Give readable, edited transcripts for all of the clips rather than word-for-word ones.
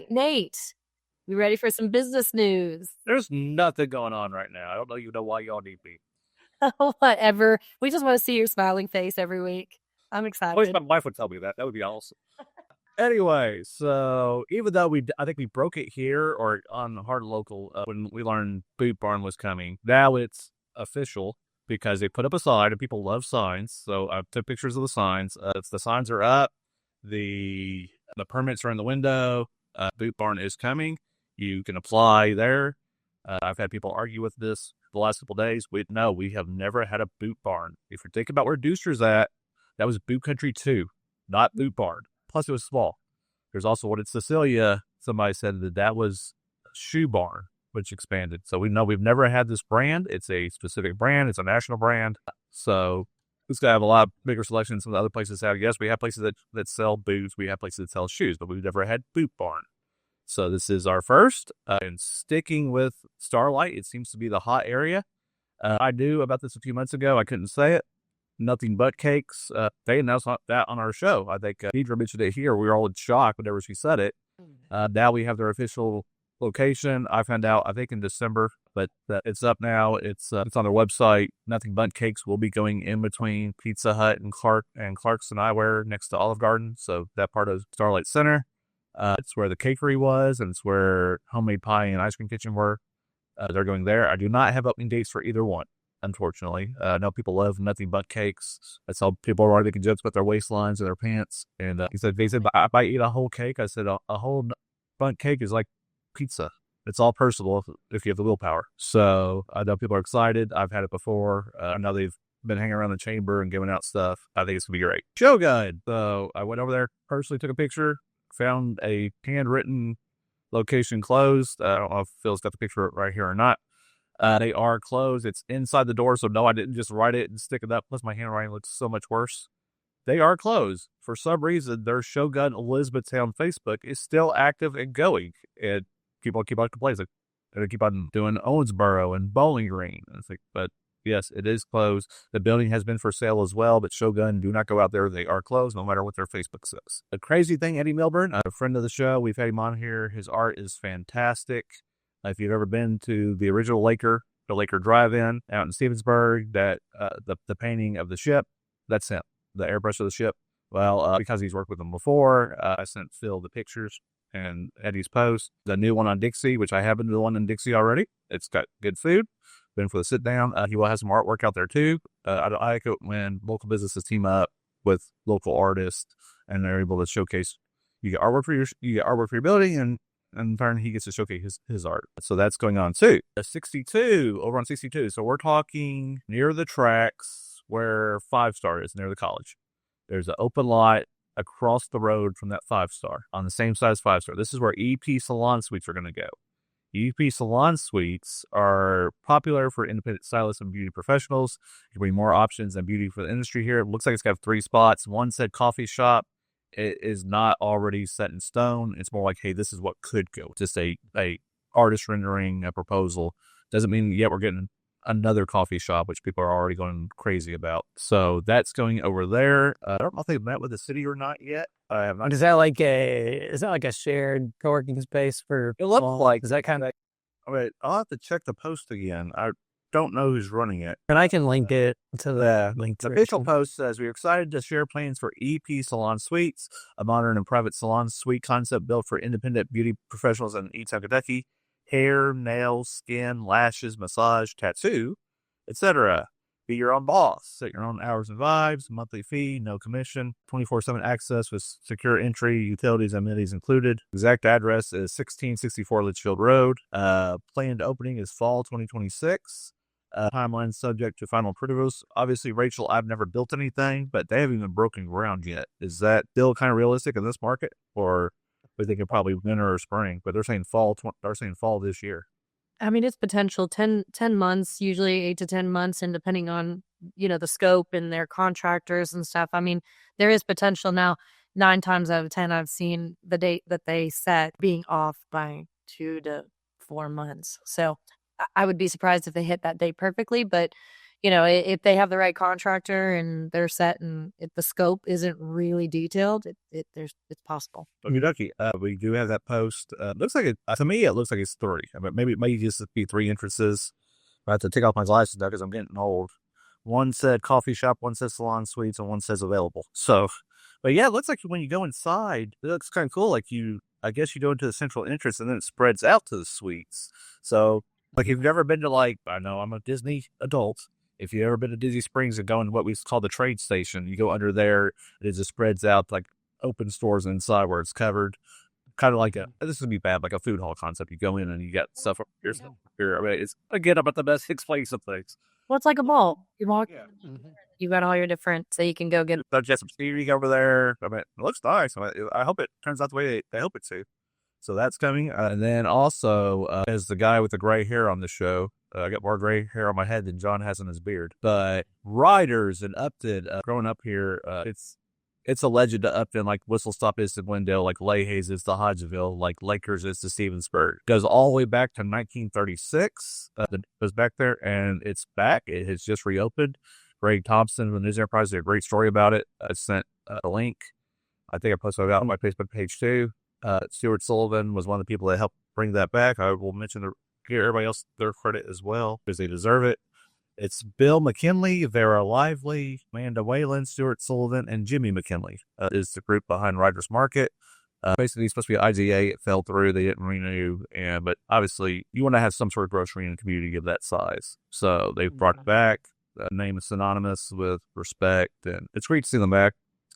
Nate, we ready for some business news? There's nothing going on right now. I don't even know why y'all need me. Whatever. We just want to see your smiling face every week. I'm At least excited. my wife would tell me that. That would be awesome. Anyway, so even though I think we broke it here or on Hard Local when we learned Boot Barn was coming, now it's official because they put up a sign and people love signs. So I took pictures of the signs. The signs are up. The permits are in the window. Boot Barn is coming. You can apply there. I've had people argue with this the last couple of days. We have never had a Boot Barn. If you're thinking about where Deucer's at, that was Boot Country 2, not Boot Barn. Plus, it was small. There's also one in Cecilia. Somebody said that was Shoe Barn, which expanded. So we know we've never had this brand. It's a specific brand. It's a national brand. So it's going to have a lot bigger selection than some of the other places have. Yes, we have places that sell boots. We have places that sell shoes, but we've never had Boot Barn. So this is our first. And sticking with Starlight, it seems to be the hot area. I knew about this a few months ago. I couldn't say it. Nothing But Cakes. They announced that on our show. I think Deidre mentioned it here. We were all in shock whenever she said it. Now we have their official location. I found out, I think in December, but it's up now. It's on their website. Nothing But Cakes will be going in between Pizza Hut and Clarkson Eyewear next to Olive Garden. So that part of Starlight Center. It's where the Cakery was, and it's where Homemade Pie and Ice Cream Kitchen were. They're going there. I do not have opening dates for either one. Unfortunately, I know people love Nothing But Cakes. That's how people are making jokes about their waistlines and their pants. And they said, if I eat a whole cake, I said, a whole Bundt cake is like pizza. It's all personal if you have the willpower. So I know people are excited. I've had it before. I know they've been hanging around the chamber and giving out stuff. I think it's going to be great. Show guide. So I went over there, personally took a picture, found a handwritten location closed. I don't know if Phil's got the picture right here or not. They are closed. It's inside the door, so no, I didn't just write it and stick it up. Plus, my handwriting looks so much worse. They are closed. For some reason, their Shogun Elizabethtown Facebook is still active and going. And people keep on complaining. They keep on doing Owensboro and Bowling Green. And it's like, but yes, it is closed. The building has been for sale as well, but Shogun, do not go out there. They are closed, no matter what their Facebook says. The crazy thing, Eddie Milburn, a friend of the show, we've had him on here. His art is fantastic. If you've ever been to the original the Laker Drive-In out in Stevensburg, that the painting of the ship, that's him, the airbrush of the ship. Well, because he's worked with them before, I sent Phil the pictures and Eddie's post. The new one on Dixie, which I have been to the one in Dixie already. It's got good food. Been for the sit down. He will have some artwork out there too. I like it when local businesses team up with local artists and they're able to showcase. You get artwork for your building, and in turn, he gets to showcase his art. So that's going on too. 62, over on 62. So we're talking near the tracks where 5 Star is, near the college. There's an open lot across the road from that 5 Star on the same side as 5 Star. This is where EP Salon Suites are going to go. EP Salon Suites are popular for independent stylists and beauty professionals. There will be more options and beauty for the industry here. It looks like it's got 3 spots. One said coffee shop. It is not already set in stone. It's more like, hey, this is what could go. Just a artist rendering, a proposal. Doesn't mean yet we're getting another coffee shop, which people are already going crazy about. So that's going over there. I don't know if they've met with the city or not yet. I have not. Is that like a shared co-working space for? It looks like. Is that kind of? I mean, I'll have to check the post again. I don't know who's running it. And I can link it to the link. The official post says, we're excited to share plans for EP Salon Suites, a modern and private salon suite concept built for independent beauty professionals in E-Town, Kentucky. Hair, nails, skin, lashes, massage, tattoo, etc. Be your own boss. Set your own hours and vibes, monthly fee, no commission, 24/7 access with secure entry, utilities and amenities included. Exact address is 1664 Leitchfield Road. Planned opening is fall 2026. Timeline subject to final approvals. Obviously, Rachel, I've never built anything, but they haven't even broken ground yet. Is that still kind of realistic in this market, or we think it probably winter or spring? But they're saying fall. They're saying fall this year. I mean, it's potential 10 months, usually 8 to 10 months, and depending on, the scope and their contractors and stuff. I mean, there is potential now. 9 times out of 10, I've seen the date that they set being off by 2 to 4 months. So I would be surprised if they hit that date perfectly, but if they have the right contractor and they're set and if the scope isn't really detailed, it's possible. Okie dokie. We do have that post. Looks like to me, it looks like it's 3. I mean, maybe it may just be 3 entrances. I have to take off my glasses now because I'm getting old. One said coffee shop, one says salon suites, and one says available. So, but yeah, it looks like when you go inside, it looks kind of cool. Like I guess you go into the central entrance and then it spreads out to the suites. So, like if you've ever been to I know I'm a Disney adult. If you've ever been to Disney Springs and go in what we call the trade station, you go under there, it just spreads out like open stores inside where it's covered. Kind of like this would be bad, like a food hall concept. You go in and you got stuff up here. I mean, it's again about the best place of things. Well, it's like a mall. You walk, you got all your different, so you can go get. Just some seating over there. I mean, it looks nice. I hope it turns out the way they hope it to. So that's coming. And then also, as the guy with the gray hair on the show, I got more gray hair on my head than John has in his beard. But RYDERS in Upton, growing up here, it's a legend to Upton, like Whistle Stop is to Glendale, like Leahy's is to Hodgeville, like Lakers is to Stevensburg. Goes all the way back to 1936. It goes back there, and it's back. It has just reopened. Greg Thompson of the News Enterprise did a great story about it. I sent a link. I think I posted it out on my Facebook page too. Stuart Sullivan was one of the people that helped bring that back. I will give everybody else their credit as well because they deserve it. It's Bill McKinley, Vera Lively, Amanda Whalen, Stuart Sullivan, and Jimmy McKinley is the group behind Riders Market. Basically, it's supposed to be IGA. It fell through. They didn't renew. But obviously, you want to have some sort of grocery in a community of that size. So they brought it back. The name is synonymous with respect. And it's great to see them back.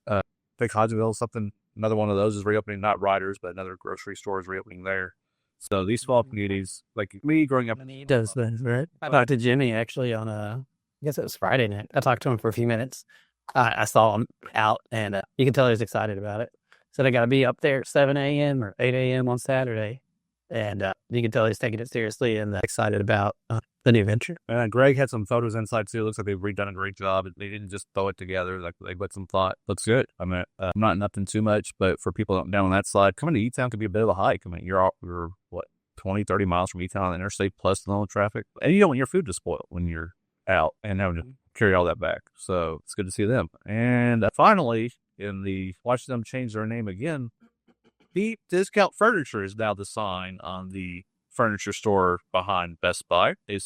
I think Hodgeville, another one of those is reopening, not Riders, but another grocery store is reopening there. So these small communities, like me growing up. He does this, right? I talked to Jimmy actually on I guess it was Friday night. I talked to him for a few minutes. I saw him out and you can tell he was excited about it. Said I got to be up there at 7 a.m. or 8 a.m. on Saturday. And you can tell he's taking it seriously and excited about the new venture. And Greg had some photos inside too. It looks like they've redone a great job. They didn't just throw it together. Like they put some thought. Looks good. I mean, I'm not in Upton too much, but for people down on that side, coming to E-Town could be a bit of a hike. I mean, you're what, 20, 30 miles from E-Town on the interstate plus the normal traffic. And you don't want your food to spoil when you're out and having to carry all that back. So it's good to see them. And finally, watch them change their name again. Deep Discount Furniture is now the sign on the furniture store behind Best Buy. It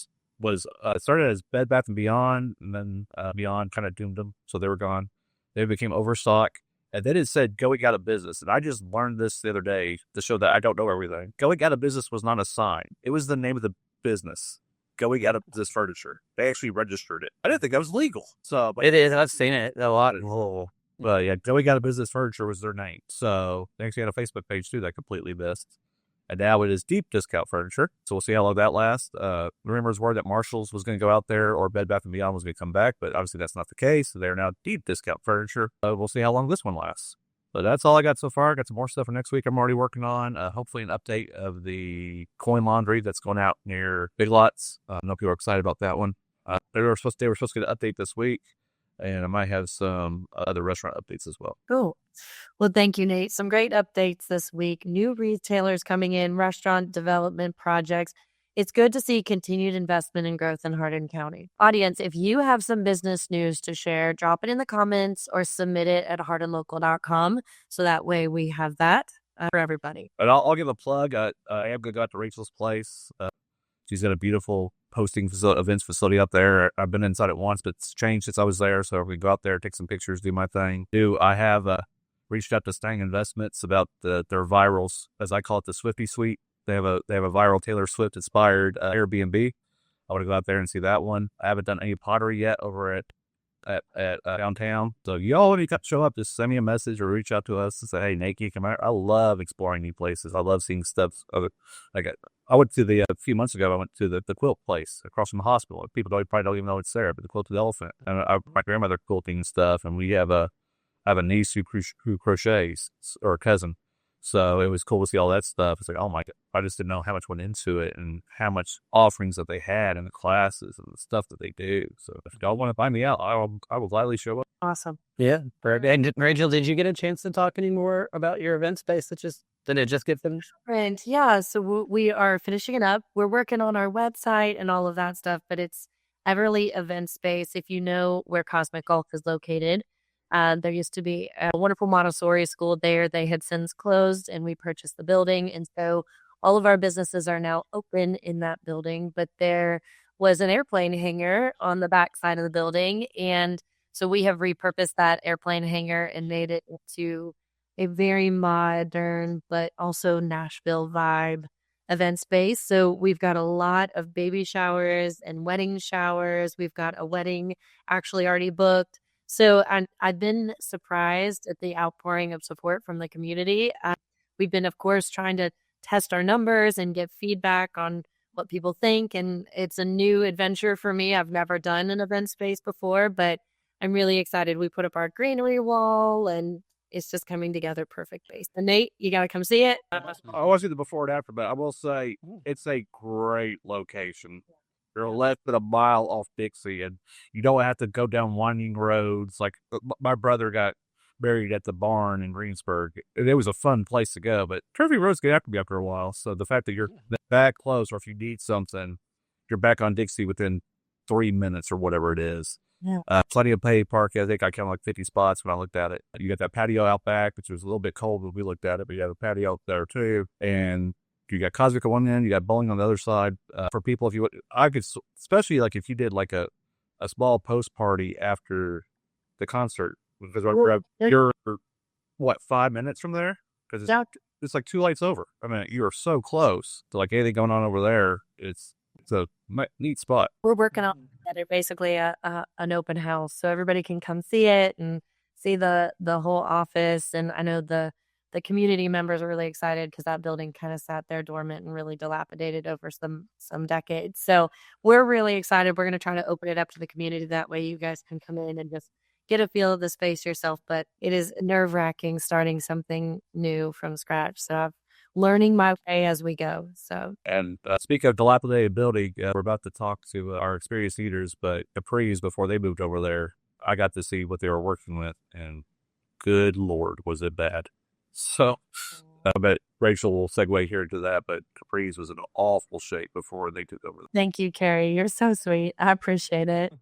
started as Bed Bath & Beyond, and then Beyond kind of doomed them, so they were gone. They became Overstock, and then it said Going Out of Business. And I just learned this the other day to show that I don't know everything. Going Out of Business was not a sign. It was the name of the business. Going Out of Business Furniture. They actually registered it. I didn't think that was legal. So It is. I've seen it a lot. But yeah, Going Out of Business Furniture was their name. So they actually had a Facebook page too that completely missed. And now it is Deep Discount Furniture. So we'll see how long that lasts. Rumors were that Marshall's was going to go out there or Bed Bath & Beyond was going to come back, but obviously that's not the case. So they're now Deep Discount Furniture. We'll see how long this one lasts. But that's all I got so far. I got some more stuff for next week I'm already working on. Hopefully an update of the coin laundry that's going out near Big Lots. I know people are excited about that one. They were supposed to get an update this week. And I might have some other restaurant updates as well. Cool. Well, thank you, Nate. Some great updates this week. New retailers coming in, restaurant development projects. It's good to see continued investment and growth in Hardin County. Audience, if you have some business news to share, drop it in the comments or submit it at hardinlocal.com. So that way we have that for everybody. And I'll give a plug. I am going to go out to Rachel's place. She's got a beautiful events facility up there. I've been inside it once, but it's changed since I was there. So we go out there, take some pictures, do my thing. I have reached out to Stang Investments about their virals, as I call it, the Swifty Suite. They have a viral Taylor Swift inspired Airbnb. I want to go out there and see that one. I haven't done any pottery yet over at downtown. So y'all, when you show up, just send me a message or reach out to us and say, hey, Nate, come out. I love exploring new places. I love seeing stuff. I went to a few months ago, I went to the quilt place across from the hospital. People probably don't even know it's there, but the Quilted Elephant. And my grandmother quilting stuff, and I have a niece who crochets, or a cousin. So it was cool to see all that stuff. It's like, oh my God, I just didn't know how much went into it and how much offerings that they had and the classes and the stuff that they do. So if y'all want to find me out, I will gladly show up. Awesome. Yeah. And Rachel, did you get a chance to talk anymore about your event space? Did it just get finished? Right. Yeah. So we are finishing it up. We're working on our website and all of that stuff, but it's Everly Event Space. If you know where Cosmic Golf is located, there used to be a wonderful Montessori school there. They had since closed, and we purchased the building. And so all of our businesses are now open in that building, but there was an airplane hangar on the back side of the building. And so we have repurposed that airplane hangar and made it into a very modern, but also Nashville vibe event space. So we've got a lot of baby showers and wedding showers. We've got a wedding actually already booked. So I've been surprised at the outpouring of support from the community. We've been, of course, trying to test our numbers and get feedback on what people think. And it's a new adventure for me. I've never done an event space before, but I'm really excited. We put up our greenery wall, and it's just coming together perfect base. And Nate, you got to come see it. I want to see the before and after, but I will say it's a great location. You're less than a mile off Dixie, and you don't have to go down winding roads. Like my brother got buried at the barn in Greensburg. It was a fun place to go, but curvy roads get after me after a while. So the fact that you're that close, or if you need something, you're back on Dixie within 3 minutes or whatever it is. Yeah. Plenty of paid parking. I think I counted like 50 spots when I looked at it. You got that patio out back, which was a little bit cold when we looked at it, but you have a patio out there too. And you got Cosmic on one end, you got bowling on the other side. For people, if you would, I could, especially like if you did like a small post party after the concert, because you're what, 5 minutes from there? Because it's like 2 lights over. I mean, you are so close to like anything going on over there. It's a neat spot. We're working on basically an open house, so everybody can come see it and see the whole office. And I know the community members are really excited because that building kind of sat there dormant and really dilapidated over some decades. So we're really excited. We're going to try to open it up to the community. That way you guys can come in and just get a feel of the space yourself. But it is nerve-wracking starting something new from scratch. So I'm learning my way as we go. So, and speaking of dilapidated building, we're about to talk to our experienced leaders, but Capri's, before they moved over there, I got to see what they were working with, and good Lord, was it bad. So I bet Rachel will segue here to that, but Capri's was in awful shape before they took over. Thank you, Carrie. You're so sweet. I appreciate it.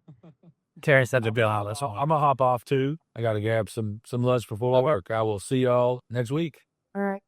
Terry said to Bill Hollis. I'm going to hop off too. I got to grab some lunch before I work. I will see y'all next week. All right.